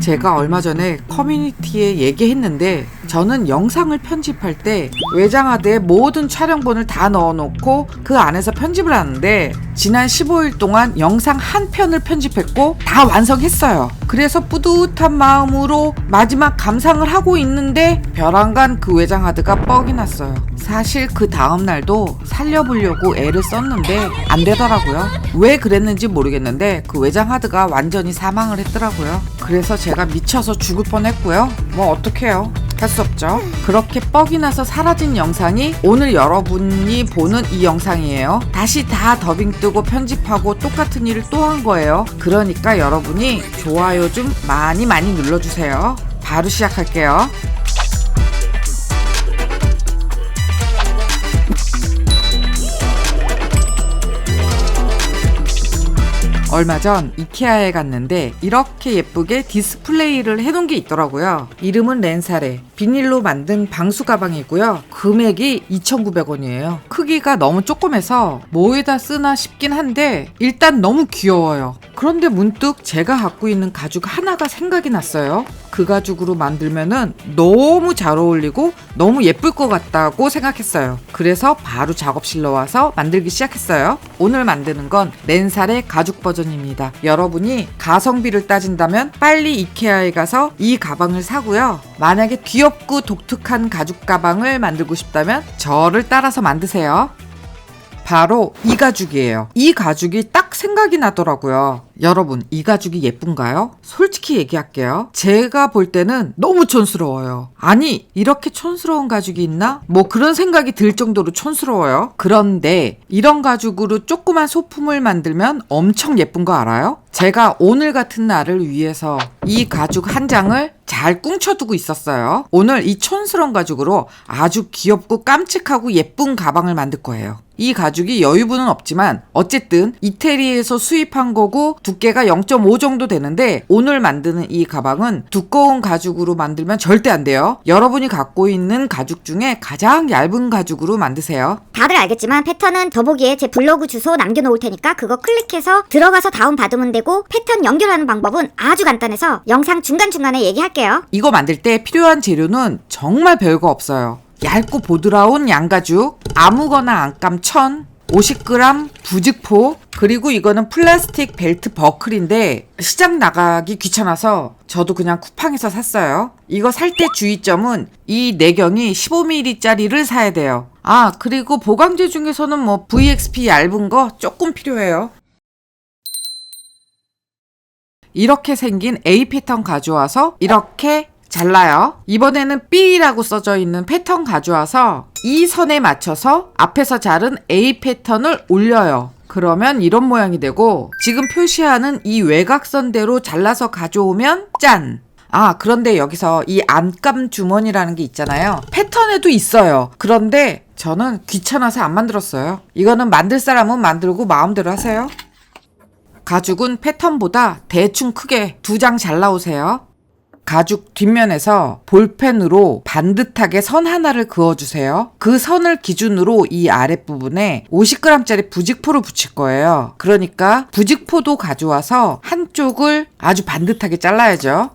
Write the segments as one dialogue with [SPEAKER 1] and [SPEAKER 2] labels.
[SPEAKER 1] 제가 얼마 전에 커뮤니티에 얘기했는데 저는 영상을 편집할 때 외장하드에 모든 촬영본을 다 넣어놓고 그 안에서 편집을 하는데 지난 15일 동안 영상 한 편을 편집했고 다 완성했어요. 그래서 뿌듯한 마음으로 마지막 감상을 하고 있는데 벼랑간 그 외장하드가 뻑이 났어요. 사실 그 다음날도 살려보려고 애를 썼는데 안 되더라고요. 왜 그랬는지 모르겠는데 그 외장하드가 완전히 사망을 했더라고요. 그래서 제가 미쳐서 죽을 뻔했고요. 뭐 어떡해요. 할 수 없죠. 그렇게 뻑이 나서 사라진 영상이 오늘 여러분이 보는 이 영상이에요. 다시 다 더빙 뜨고 편집하고 똑같은 일을 또 한 거예요. 그러니까 여러분이 좋아요 좀 많이 눌러주세요. 바로 시작할게요. 얼마 전 이케아에 갔는데 이렇게 예쁘게 디스플레이를 해놓은 게 있더라고요. 이름은 렌사레. 비닐로 만든 방수 가방이고요. 금액이 2,900원이에요. 크기가 너무 조그매서 뭐에다 쓰나 싶긴 한데 일단 너무 귀여워요. 그런데 문득 제가 갖고 있는 가죽 하나가 생각이 났어요. 그 가죽으로 만들면은 너무 잘 어울리고 너무 예쁠 것 같다고 생각했어요. 그래서 바로 작업실로 와서 만들기 시작했어요. 오늘 만드는 건 렌사레 가죽 버전입니다. 여러분이 가성비를 따진다면 빨리 이케아에 가서 이 가방을 사고요. 만약에 귀엽고 독특한 가죽 가방을 만들고 싶다면 저를 따라서 만드세요. 바로 이 가죽이에요. 이 가죽이 딱 생각이 나더라고요. 여러분, 이 가죽이 예쁜가요? 솔직히 얘기할게요. 제가 볼 때는 너무 촌스러워요. 아니, 이렇게 촌스러운 가죽이 있나? 뭐 그런 생각이 들 정도로 촌스러워요. 그런데 이런 가죽으로 조그만 소품을 만들면 엄청 예쁜 거 알아요? 제가 오늘 같은 날을 위해서 이 가죽 한 장을 잘 꿍쳐두고 있었어요. 오늘 이 촌스러운 가죽으로 아주 귀엽고 깜찍하고 예쁜 가방을 만들 거예요. 이 가죽이 여유분은 없지만 어쨌든 이태리에서 수입한 거고 두께가 0.5 정도 되는데 오늘 만드는 이 가방은 두꺼운 가죽으로 만들면 절대 안 돼요. 여러분이 갖고 있는 가죽 중에 가장 얇은 가죽으로 만드세요.
[SPEAKER 2] 다들 알겠지만 패턴은 더보기에 제 블로그 주소 남겨놓을 테니까 그거 클릭해서 들어가서 다운받으면 되고 패턴 연결하는 방법은 아주 간단해서 영상 중간중간에 얘기할게요.
[SPEAKER 1] 이거 만들 때 필요한 재료는 정말 별거 없어요. 얇고 보드라운 양가죽, 아무거나 안감 1000, 50g 부직포, 그리고 이거는 플라스틱 벨트 버클인데 시장 나가기 귀찮아서 저도 그냥 쿠팡에서 샀어요. 이거 살 때 주의점은 이 내경이 15mm짜리를 사야 돼요. 아, 그리고 보강제 중에서는 뭐 VXP 얇은 거 조금 필요해요. 이렇게 생긴 A 패턴 가져와서 이렇게 잘라요. 이번에는 B라고 써져 있는 패턴 가져와서 이 선에 맞춰서 앞에서 자른 A 패턴을 올려요. 그러면 이런 모양이 되고 지금 표시하는 이 외곽선대로 잘라서 가져오면 짠! 아, 그런데 여기서 이 안감 주머니라는 게 있잖아요. 패턴에도 있어요. 그런데 저는 귀찮아서 안 만들었어요. 이거는 만들 사람은 만들고 마음대로 하세요. 가죽은 패턴보다 대충 크게 2장 잘라오세요. 가죽 뒷면에서 볼펜으로 반듯하게 선 하나를 그어주세요. 그 선을 기준으로 이 아랫부분에 50g짜리 부직포를 붙일 거예요. 그러니까 부직포도 가져와서 한쪽을 아주 반듯하게 잘라야죠.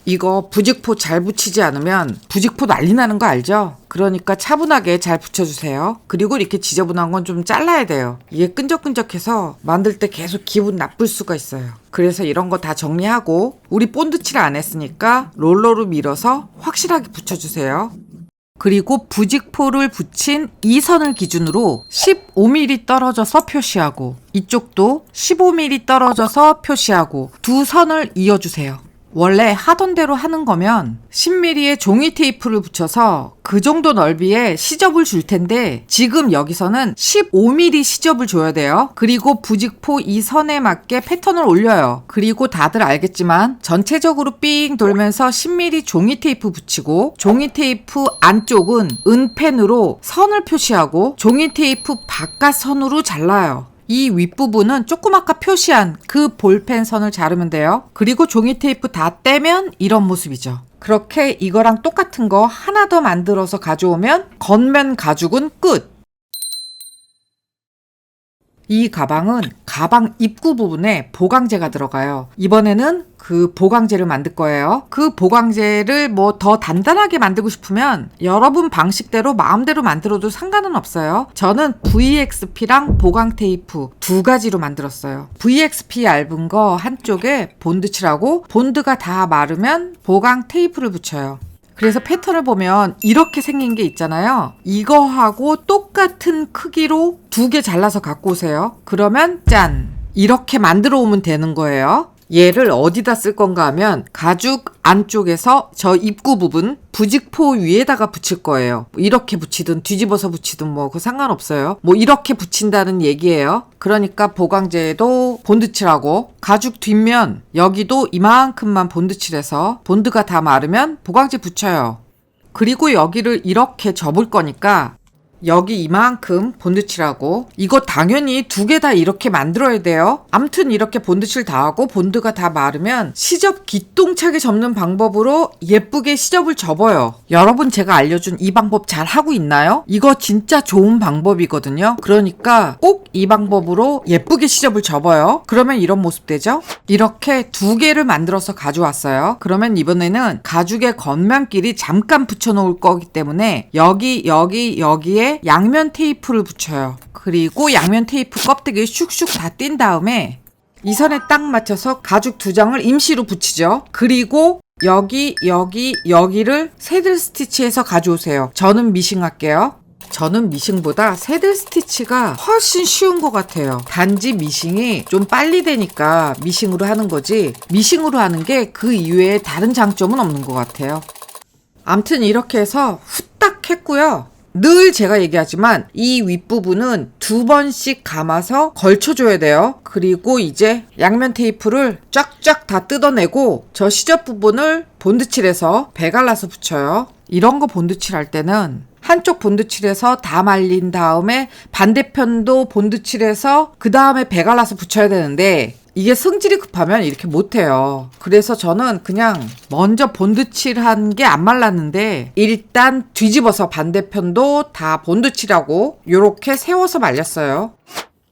[SPEAKER 1] 이거 부직포 잘 붙이지 않으면 부직포 난리 나는 거 알죠? 그러니까 차분하게 잘 붙여주세요. 그리고 이렇게 지저분한 건 좀 잘라야 돼요. 이게 끈적끈적해서 만들 때 계속 기분 나쁠 수가 있어요. 그래서 이런 거 다 정리하고 우리 본드칠을 안 했으니까 롤러로 밀어서 확실하게 붙여주세요. 그리고 부직포를 붙인 이 선을 기준으로 15mm 떨어져서 표시하고 이쪽도 15mm 떨어져서 표시하고 두 선을 이어주세요. 원래 하던 대로 하는 거면 10mm의 종이 테이프를 붙여서 그 정도 넓이에 시접을 줄 텐데 지금 여기서는 15mm 시접을 줘야 돼요. 그리고 부직포 이 선에 맞게 패턴을 올려요. 그리고 다들 알겠지만 전체적으로 삥 돌면서 10mm 종이 테이프 붙이고 종이 테이프 안쪽은 은펜으로 선을 표시하고 종이 테이프 바깥 선으로 잘라요. 이 윗부분은 조금 아까 표시한 그 볼펜 선을 자르면 돼요. 그리고 종이 테이프 다 떼면 이런 모습이죠. 그렇게 이거랑 똑같은 거 하나 더 만들어서 가져오면 겉면 가죽은 끝! 이 가방은 가방 입구 부분에 보강제가 들어가요. 이번에는 그 보강제를 만들 거예요. 그 보강제를 뭐 더 단단하게 만들고 싶으면 여러분 방식대로 마음대로 만들어도 상관은 없어요. 저는 VXP랑 보강 테이프 두 가지로 만들었어요. VXP 얇은 거 한쪽에 본드 칠하고 본드가 다 마르면 보강 테이프를 붙여요. 그래서 패턴을 보면 이렇게 생긴 게 있잖아요. 이거하고 똑같은 크기로 두 개 잘라서 갖고 오세요. 그러면 짠! 이렇게 만들어 오면 되는 거예요. 얘를 어디다 쓸 건가 하면 가죽 안쪽에서 저 입구 부분 부직포 위에다가 붙일 거예요. 이렇게 붙이든 뒤집어서 붙이든 뭐 그 상관없어요. 뭐 이렇게 붙인다는 얘기예요. 그러니까 보강제도 본드칠하고 가죽 뒷면 여기도 이만큼만 본드칠해서 본드가 다 마르면 보강제 붙여요. 그리고 여기를 이렇게 접을 거니까 여기 이만큼 본드칠하고 이거 당연히 두 개 다 이렇게 만들어야 돼요. 암튼 이렇게 본드칠 다 하고 본드가 다 마르면 시접 기똥차게 접는 방법으로 예쁘게 시접을 접어요. 여러분 제가 알려준 이 방법 잘 하고 있나요? 이거 진짜 좋은 방법이거든요. 그러니까 꼭 이 방법으로 예쁘게 시접을 접어요. 그러면 이런 모습 되죠? 이렇게 두 개를 만들어서 가져왔어요. 그러면 이번에는 가죽의 겉면끼리 잠깐 붙여놓을 거기 때문에 여기에 양면 테이프를 붙여요. 그리고 양면 테이프 껍데기 슉슉 다 띈 다음에 이 선에 딱 맞춰서 가죽 두 장을 임시로 붙이죠. 그리고 여기를 새들 스티치해서 가져오세요. 저는 미싱 할게요. 저는 미싱보다 새들 스티치가 훨씬 쉬운 것 같아요. 단지 미싱이 좀 빨리 되니까 미싱으로 하는 거지 미싱으로 하는 게 그 이외에 다른 장점은 없는 것 같아요. 암튼 이렇게 해서 후딱 했고요. 늘 제가 얘기하지만 이 윗부분은 두 번씩 감아서 걸쳐줘야 돼요. 그리고 이제 양면 테이프를 쫙쫙 다 뜯어내고 저 시접 부분을 본드칠해서 배갈라서 붙여요. 이런 거 본드칠할 때는 한쪽 본드칠해서 다 말린 다음에 반대편도 본드칠해서 그 다음에 배갈라서 붙여야 되는데 이게 성질이 급하면 이렇게 못해요. 그래서 저는 그냥 먼저 본드칠한 게 안 말랐는데 일단 뒤집어서 반대편도 다 본드칠하고 이렇게 세워서 말렸어요.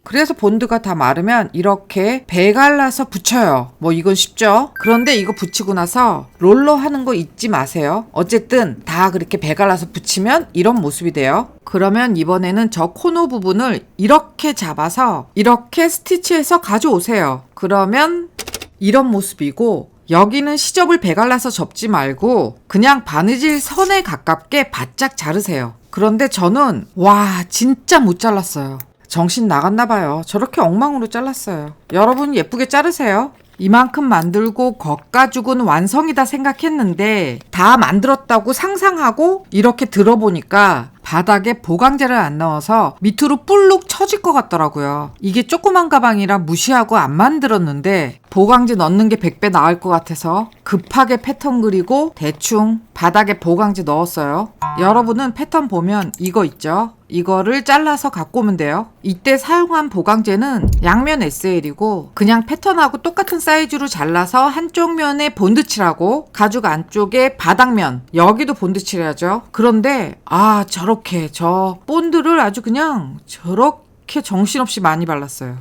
[SPEAKER 1] 그래서 본드가 다 마르면 이렇게 배갈라서 붙여요. 뭐 이건 쉽죠? 그런데 이거 붙이고 나서 롤러 하는 거 잊지 마세요. 어쨌든 다 그렇게 배갈라서 붙이면 이런 모습이 돼요. 그러면 이번에는 저 코너 부분을 이렇게 잡아서 이렇게 스티치해서 가져오세요. 그러면 이런 모습이고 여기는 시접을 배갈라서 접지 말고 그냥 바느질 선에 가깝게 바짝 자르세요. 그런데 저는 와 진짜 못 잘랐어요. 정신 나갔나 봐요. 저렇게 엉망으로 잘랐어요. 여러분 예쁘게 자르세요. 이만큼 만들고 겉가죽은 완성이다 생각했는데 다 만들었다고 상상하고 이렇게 들어보니까 바닥에 보강제를 안 넣어서 밑으로 볼록 처질 것 같더라고요. 이게 조그만 가방이라 무시하고 안 만들었는데 보강제 넣는 게 100배 나을 것 같아서 급하게 패턴 그리고 대충 바닥에 보강제 넣었어요. 여러분은 패턴 보면 이거 있죠? 이거를 잘라서 갖고 오면 돼요. 이때 사용한 보강제는 양면 SL이고 그냥 패턴하고 똑같은 사이즈로 잘라서 한쪽 면에 본드칠하고 가죽 안쪽에 바닥면 여기도 본드칠해야죠. 그런데 저렇게 저 본드를 아주 그냥 저렇게 정신없이 많이 발랐어요.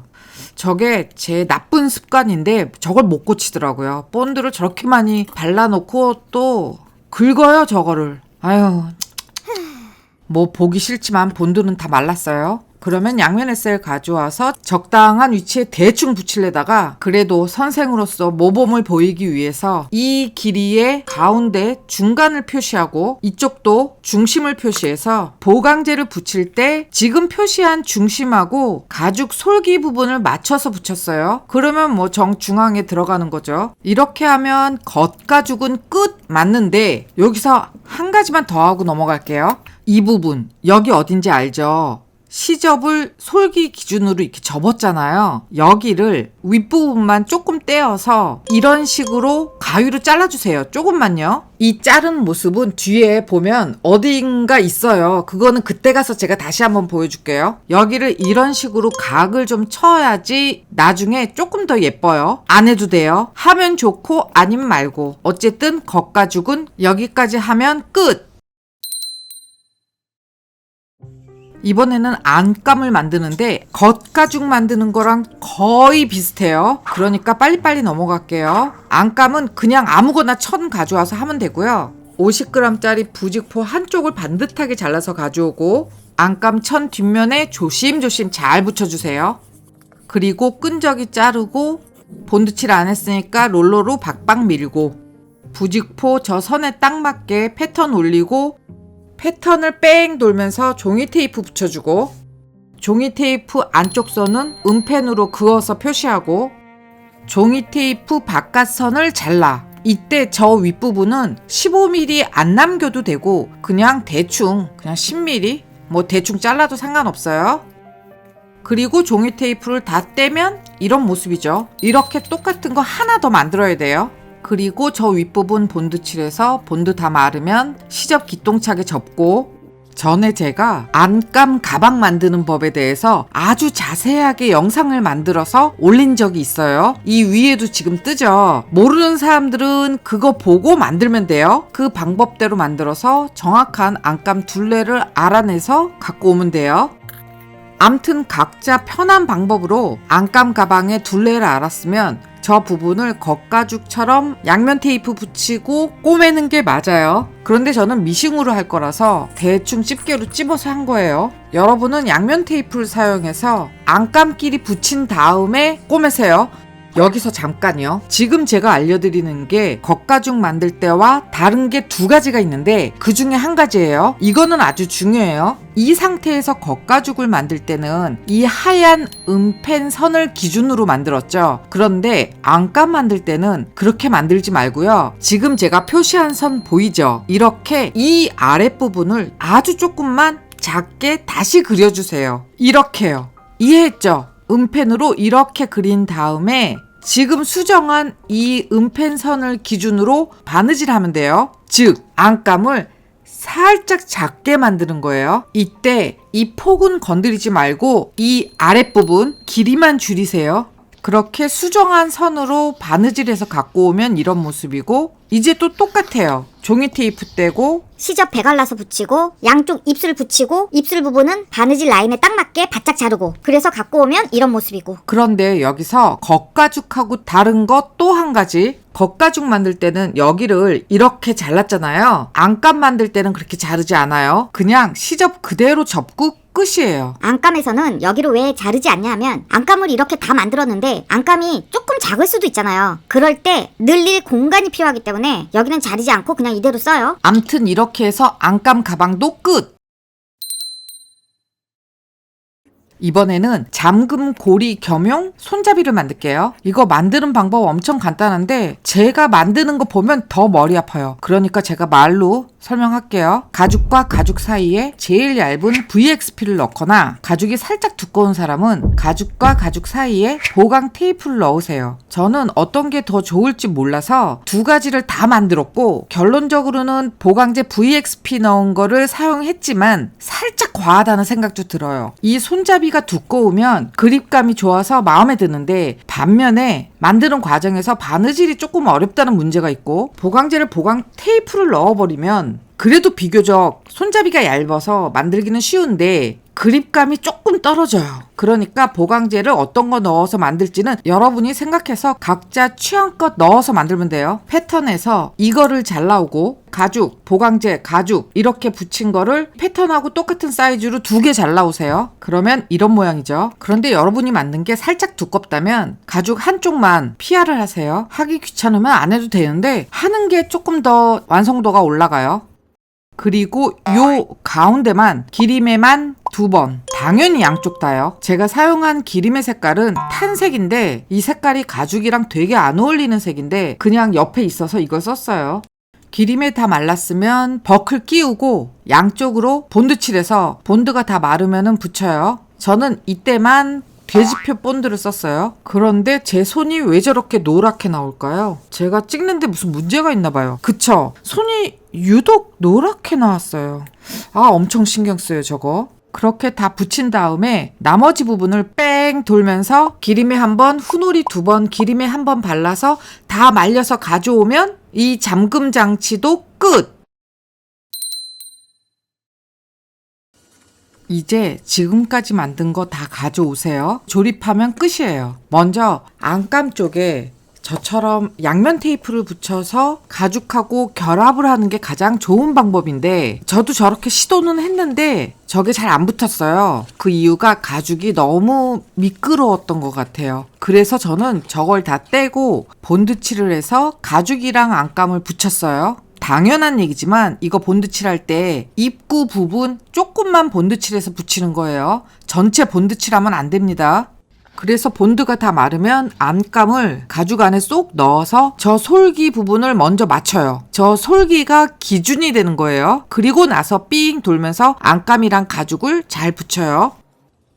[SPEAKER 1] 저게 제 나쁜 습관인데 저걸 못 고치더라고요. 본드를 저렇게 많이 발라놓고 또 긁어요 저거를. 아유 뭐 보기 싫지만 본드는 다 말랐어요. 그러면 양면 SL 가져와서 적당한 위치에 대충 붙이려다가 그래도 선생으로서 모범을 보이기 위해서 이 길이의 가운데 중간을 표시하고 이쪽도 중심을 표시해서 보강제를 붙일 때 지금 표시한 중심하고 가죽 솔기 부분을 맞춰서 붙였어요. 그러면 뭐 정중앙에 들어가는 거죠. 이렇게 하면 겉가죽은 끝 맞는데 여기서 한 가지만 더 하고 넘어갈게요. 이 부분 여기 어딘지 알죠? 시접을 솔기 기준으로 이렇게 접었잖아요. 여기를 윗부분만 조금 떼어서 이런 식으로 가위로 잘라주세요. 조금만요. 이 자른 모습은 뒤에 보면 어딘가 있어요. 그거는 그때 가서 제가 다시 한번 보여줄게요. 여기를 이런 식으로 각을 좀 쳐야지 나중에 조금 더 예뻐요. 안 해도 돼요. 하면 좋고 아니면 말고. 어쨌든 겉가죽은 여기까지 하면 끝! 이번에는 안감을 만드는데 겉가죽 만드는 거랑 거의 비슷해요. 그러니까 빨리빨리 넘어갈게요. 안감은 그냥 아무거나 천 가져와서 하면 되고요. 50g짜리 부직포 한쪽을 반듯하게 잘라서 가져오고 안감 천 뒷면에 조심조심 잘 붙여주세요. 그리고 끈적이 자르고 본드칠 안 했으니까 롤러로 박박 밀고 부직포 저 선에 딱 맞게 패턴 올리고 패턴을 뺑 돌면서 종이 테이프 붙여주고 종이 테이프 안쪽 선은 은펜으로 그어서 표시하고 종이 테이프 바깥 선을 잘라. 이때 저 윗부분은 15mm 안 남겨도 되고 그냥 대충 그냥 10mm 뭐 대충 잘라도 상관없어요. 그리고 종이 테이프를 다 떼면 이런 모습이죠. 이렇게 똑같은 거 하나 더 만들어야 돼요. 그리고 저 윗부분 본드칠해서 본드 다 마르면 시접 기똥차게 접고 전에 제가 안감 가방 만드는 법에 대해서 아주 자세하게 영상을 만들어서 올린 적이 있어요. 이 위에도 지금 뜨죠. 모르는 사람들은 그거 보고 만들면 돼요. 그 방법대로 만들어서 정확한 안감 둘레를 알아내서 갖고 오면 돼요. 암튼 각자 편한 방법으로 안감 가방의 둘레를 알았으면 저 부분을 겉가죽처럼 양면 테이프 붙이고 꼬매는 게 맞아요. 그런데 저는 미싱으로 할 거라서 대충 집게로 찝어서 한 거예요. 여러분은 양면 테이프를 사용해서 안감끼리 붙인 다음에 꼬매세요. 여기서 잠깐요. 지금 제가 알려드리는 게 겉가죽 만들 때와 다른 게 두 가지가 있는데 그 중에 한 가지예요. 이거는 아주 중요해요. 이 상태에서 겉가죽을 만들 때는 이 하얀 은펜 선을 기준으로 만들었죠. 그런데 안감 만들 때는 그렇게 만들지 말고요. 지금 제가 표시한 선 보이죠? 이렇게 이 아랫부분을 아주 조금만 작게 다시 그려주세요. 이렇게요. 이해했죠? 은펜으로 이렇게 그린 다음에 지금 수정한 이 은펜 선을 기준으로 바느질 하면 돼요. 즉 안감을 살짝 작게 만드는 거예요. 이때 이 폭은 건드리지 말고 이 아랫부분 길이만 줄이세요. 그렇게 수정한 선으로 바느질해서 갖고 오면 이런 모습이고 이제 또 똑같아요. 종이 테이프 떼고
[SPEAKER 2] 시접 배갈라서 붙이고 양쪽 입술 붙이고 입술 부분은 바느질 라인에 딱 맞게 바짝 자르고 그래서 갖고 오면 이런 모습이고
[SPEAKER 1] 그런데 여기서 겉가죽하고 다른 것 또 한 가지 겉가죽 만들 때는 여기를 이렇게 잘랐잖아요. 안감 만들 때는 그렇게 자르지 않아요. 그냥 시접 그대로 접고 끝이에요.
[SPEAKER 2] 안감에서는 여기를 왜 자르지 않냐 하면 안감을 이렇게 다 만들었는데 안감이 조금 작을 수도 있잖아요. 그럴 때 늘릴 공간이 필요하기 때문에 여기는 자르지 않고 그냥 이대로 써요.
[SPEAKER 1] 암튼 이렇게 해서 안감 가방도 끝! 이번에는 잠금 고리 겸용 손잡이를 만들게요. 이거 만드는 방법 엄청 간단한데 제가 만드는 거 보면 더 머리 아파요. 그러니까 제가 말로 설명할게요. 가죽과 가죽 사이에 제일 얇은 VXP를 넣거나 가죽이 살짝 두꺼운 사람은 가죽과 가죽 사이에 보강 테이프를 넣으세요. 저는 어떤 게 더 좋을지 몰라서 두 가지를 다 만들었고 결론적으로는 보강제 VXP 넣은 거를 사용했지만 살짝 과하다는 생각도 들어요. 이 손잡이가 두꺼우면 그립감이 좋아서 마음에 드는데 반면에 만드는 과정에서 바느질이 조금 어렵다는 문제가 있고 보강제를 보강 테이프를 넣어버리면 그래도 비교적 손잡이가 얇아서 만들기는 쉬운데 그립감이 조금 떨어져요. 그러니까 보강제를 어떤 거 넣어서 만들지는 여러분이 생각해서 각자 취향껏 넣어서 만들면 돼요. 패턴에서 이거를 잘라오고 가죽, 보강제, 가죽 이렇게 붙인 거를 패턴하고 똑같은 사이즈로 2개 잘라오세요. 그러면 이런 모양이죠. 그런데 여러분이 만든 게 살짝 두껍다면 가죽 한쪽만 PR을 하세요. 하기 귀찮으면 안 해도 되는데 하는 게 조금 더 완성도가 올라가요. 그리고 요 가운데만 기림에만 2번 당연히 양쪽 다요. 제가 사용한 기림의 색깔은 탄색인데 이 색깔이 가죽이랑 되게 안 어울리는 색인데 그냥 옆에 있어서 이걸 썼어요. 기림에 다 말랐으면 버클 끼우고 양쪽으로 본드칠해서 본드가 다 마르면은 붙여요. 저는 이때만 돼지표 본드를 썼어요. 그런데 제 손이 왜 저렇게 노랗게 나올까요? 제가 찍는데 무슨 문제가 있나 봐요. 그쵸? 손이 유독 노랗게 나왔어요. 아, 엄청 신경 쓰여요, 저거. 그렇게 다 붙인 다음에 나머지 부분을 뺑 돌면서 기름에 한 번, 후놀이 2번, 기름에 한 번 발라서 다 말려서 가져오면 이 잠금 장치도 끝! 이제 지금까지 만든 거 다 가져오세요. 조립하면 끝이에요. 먼저 안감 쪽에 저처럼 양면 테이프를 붙여서 가죽하고 결합을 하는 게 가장 좋은 방법인데 저도 저렇게 시도는 했는데 저게 잘 안 붙었어요. 그 이유가 가죽이 너무 미끄러웠던 것 같아요. 그래서 저는 저걸 다 떼고 본드칠을 해서 가죽이랑 안감을 붙였어요. 당연한 얘기지만 이거 본드칠할 때 입구 부분 조금만 본드칠해서 붙이는 거예요. 전체 본드칠하면 안 됩니다. 그래서 본드가 다 마르면 안감을 가죽 안에 쏙 넣어서 저 솔기 부분을 먼저 맞춰요. 저 솔기가 기준이 되는 거예요. 그리고 나서 삥 돌면서 안감이랑 가죽을 잘 붙여요.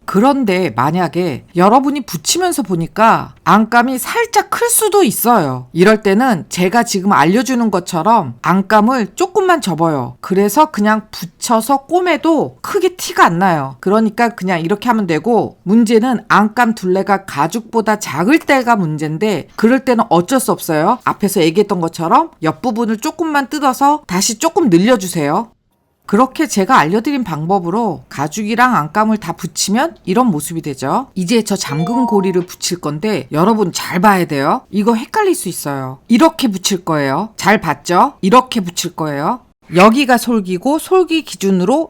[SPEAKER 1] 그런데 만약에 여러분이 붙이면서 보니까 안감이 살짝 클 수도 있어요. 이럴 때는 제가 지금 알려주는 것처럼 안감을 조금만 접어요. 그래서 그냥 붙여서 꼬매도 크게 티가 안 나요. 그러니까 그냥 이렇게 하면 되고, 문제는 안감 둘레가 가죽보다 작을 때가 문제인데 그럴 때는 어쩔 수 없어요. 앞에서 얘기했던 것처럼 옆부분을 조금만 뜯어서 다시 조금 늘려주세요. 그렇게 제가 알려드린 방법으로 가죽이랑 안감을 다 붙이면 이런 모습이 되죠. 이제 저 잠금 고리를 붙일 건데 여러분 잘 봐야 돼요. 이거 헷갈릴 수 있어요. 이렇게 붙일 거예요. 잘 봤죠? 이렇게 붙일 거예요. 여기가 솔기고 솔기 기준으로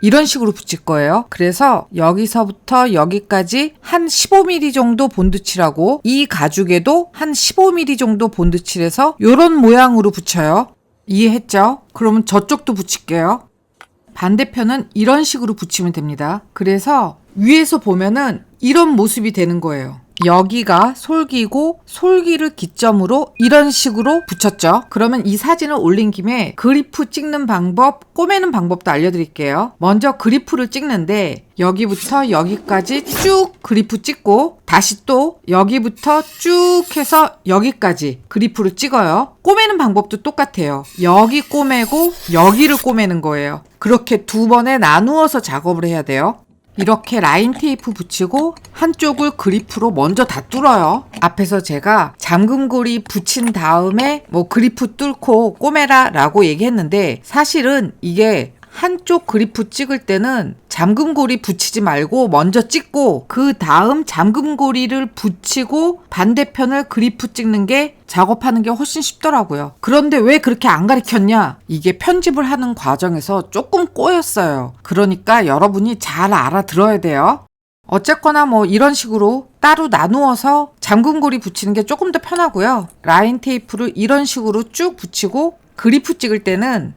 [SPEAKER 1] 이런 식으로 붙일 거예요. 그래서 여기서부터 여기까지 한 15mm 정도 본드칠하고 이 가죽에도 한 15mm 정도 본드칠해서 이런 모양으로 붙여요. 이해했죠? 그러면 저쪽도 붙일게요. 반대편은 이런 식으로 붙이면 됩니다. 그래서 위에서 보면은 이런 모습이 되는 거예요. 여기가 솔기고 솔기를 기점으로 이런 식으로 붙였죠. 그러면 이 사진을 올린 김에 그리프 찍는 방법, 꼬매는 방법도 알려드릴게요. 먼저 그리프를 찍는데 여기부터 여기까지 쭉 그리프 찍고 다시 또 여기부터 쭉 해서 여기까지 그리프를 찍어요. 꼬매는 방법도 똑같아요. 여기 꼬매고 여기를 꼬매는 거예요. 그렇게 두 번에 나누어서 작업을 해야 돼요. 이렇게 라인 테이프 붙이고 한쪽을 그리프로 먼저 다 뚫어요. 앞에서 제가 잠금고리 붙인 다음에 뭐 그리프 뚫고 꼬매라 라고 얘기했는데 사실은 이게 한쪽 그리프 찍을 때는 잠금고리 붙이지 말고 먼저 찍고 그 다음 잠금고리를 붙이고 반대편을 그리프 찍는 게 작업하는 게 훨씬 쉽더라고요. 그런데 왜 그렇게 안 가르쳤냐? 이게 편집을 하는 과정에서 조금 꼬였어요. 그러니까 여러분이 잘 알아들어야 돼요. 어쨌거나 뭐 이런 식으로 따로 나누어서 잠금고리 붙이는 게 조금 더 편하고요. 라인 테이프를 이런 식으로 쭉 붙이고 그리프 찍을 때는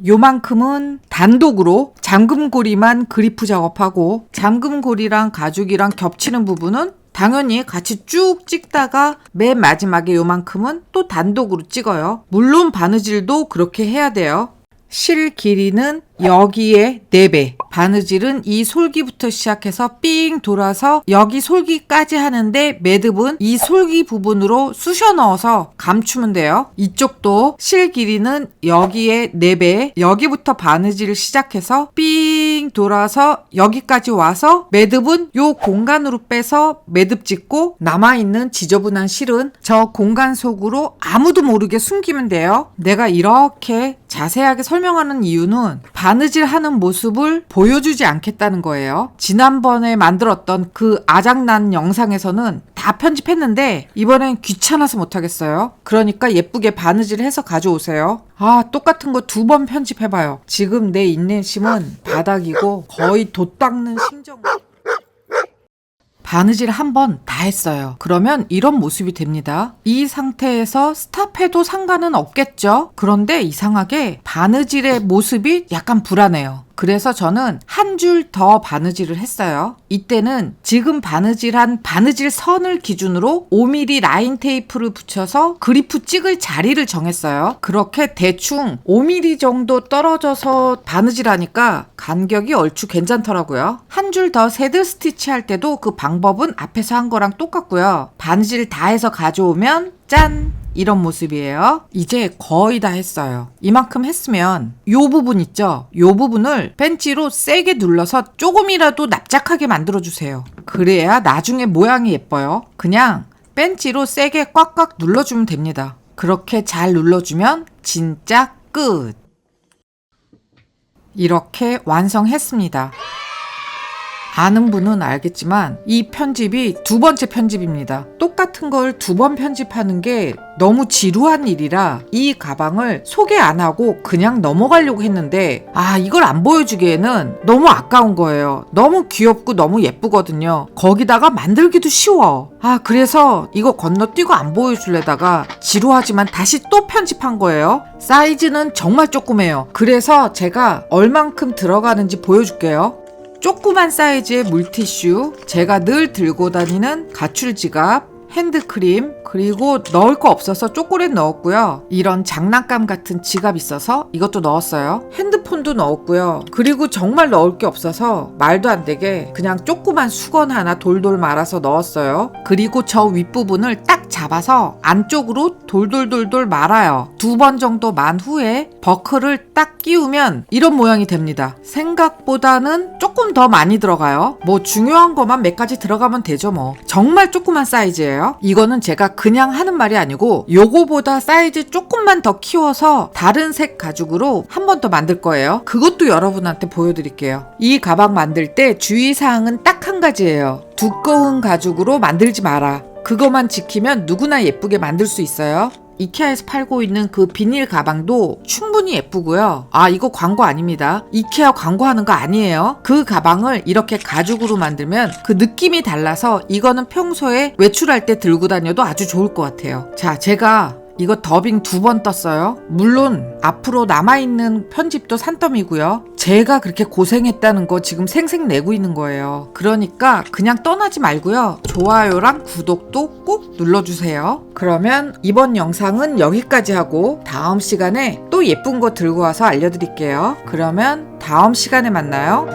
[SPEAKER 1] 요만큼은 단독으로 잠금고리만 그리프 작업하고 잠금고리랑 가죽이랑 겹치는 부분은 당연히 같이 쭉 찍다가 맨 마지막에 요만큼은 또 단독으로 찍어요. 물론 바느질도 그렇게 해야 돼요. 실 길이는 여기에 4배. 바느질은 이 솔기부터 시작해서 삥 돌아서 여기 솔기까지 하는데 매듭은 이 솔기 부분으로 쑤셔 넣어서 감추면 돼요. 이쪽도 실 길이는 여기에 4배. 여기부터 바느질을 시작해서 삥 돌아서 여기까지 와서 매듭은 요 공간으로 빼서 매듭 짓고 남아있는 지저분한 실은 저 공간 속으로 아무도 모르게 숨기면 돼요. 내가 이렇게 자세하게 설명하는 이유는 바느질 하는 모습을 보여주지 않겠다는 거예요. 지난번에 만들었던 그 아작난 영상에서는 다 편집했는데 이번엔 귀찮아서 못하겠어요. 그러니까 예쁘게 바느질 해서 가져오세요. 아, 똑같은 거 2번 편집해봐요. 지금 내 인내심은 바닥이고 거의 돛 닦는 심정으로. 바느질 한 번 다 했어요. 그러면 이런 모습이 됩니다. 이 상태에서 스탑해도 상관은 없겠죠? 그런데 이상하게 바느질의 모습이 약간 불안해요. 그래서 저는 한 줄 더 바느질을 했어요. 이때는 지금 바느질한 바느질 선을 기준으로 5mm 라인 테이프를 붙여서 그리프 찍을 자리를 정했어요. 그렇게 대충 5mm 정도 떨어져서 바느질하니까 간격이 얼추 괜찮더라고요. 한 줄 더 새드 스티치 할 때도 그 방법은 앞에서 한 거랑 똑같고요. 바느질 다 해서 가져오면 짠! 이런 모습이에요. 이제 거의 다 했어요. 이만큼 했으면 요 부분 있죠? 요 부분을 펜치로 세게 눌러서 조금이라도 납작하게 만들어주세요. 그래야 나중에 모양이 예뻐요. 그냥 펜치로 세게 꽉꽉 눌러주면 됩니다. 그렇게 잘 눌러주면 진짜 끝! 이렇게 완성했습니다. 아는 분은 알겠지만 이 편집이 두 번째 편집입니다. 똑같은 걸 두 번 편집하는 게 너무 지루한 일이라 이 가방을 소개 안 하고 그냥 넘어가려고 했는데 이걸 안 보여주기에는 너무 아까운 거예요. 너무 귀엽고 너무 예쁘거든요. 거기다가 만들기도 쉬워. 그래서 이거 건너뛰고 안 보여주려다가 지루하지만 다시 또 편집한 거예요. 사이즈는 정말 조그매요. 그래서 제가 얼만큼 들어가는지 보여줄게요. 조그만 사이즈의 물티슈, 제가 늘 들고 다니는 가출 지갑, 핸드크림, 그리고 넣을 거 없어서 초콜릿 넣었고요. 이런 장난감 같은 지갑 있어서 이것도 넣었어요. 핸드폰도 넣었고요. 그리고 정말 넣을 게 없어서 말도 안 되게 그냥 조그만 수건 하나 돌돌 말아서 넣었어요. 그리고 저 윗부분을 딱 잡아서 안쪽으로 돌돌돌돌 말아요. 2번 정도 만 후에 버클을 딱 끼우면 이런 모양이 됩니다. 생각보다는 조금 더 많이 들어가요. 뭐 중요한 것만 몇 가지 들어가면 되죠 뭐. 정말 조그만 사이즈예요. 이거는 제가 그냥 하는 말이 아니고 요거보다 사이즈 조금만 더 키워서 다른 색 가죽으로 한 번 더 만들 거예요. 그것도 여러분한테 보여드릴게요. 이 가방 만들 때 주의사항은 딱 한 가지예요. 두꺼운 가죽으로 만들지 마라. 그거만 지키면 누구나 예쁘게 만들 수 있어요. 이케아에서 팔고 있는 그 비닐 가방도 충분히 예쁘고요. 이거 광고 아닙니다. 이케아 광고하는 거 아니에요. 그 가방을 이렇게 가죽으로 만들면 그 느낌이 달라서 이거는 평소에 외출할 때 들고 다녀도 아주 좋을 것 같아요. 자, 제가 이거 더빙 2번 떴어요. 물론 앞으로 남아있는 편집도 산더미고요. 제가 그렇게 고생했다는 거 지금 생색 내고 있는 거예요. 그러니까 그냥 떠나지 말고요. 좋아요랑 구독도 꼭 눌러주세요. 그러면 이번 영상은 여기까지 하고 다음 시간에 또 예쁜 거 들고 와서 알려드릴게요. 그러면 다음 시간에 만나요.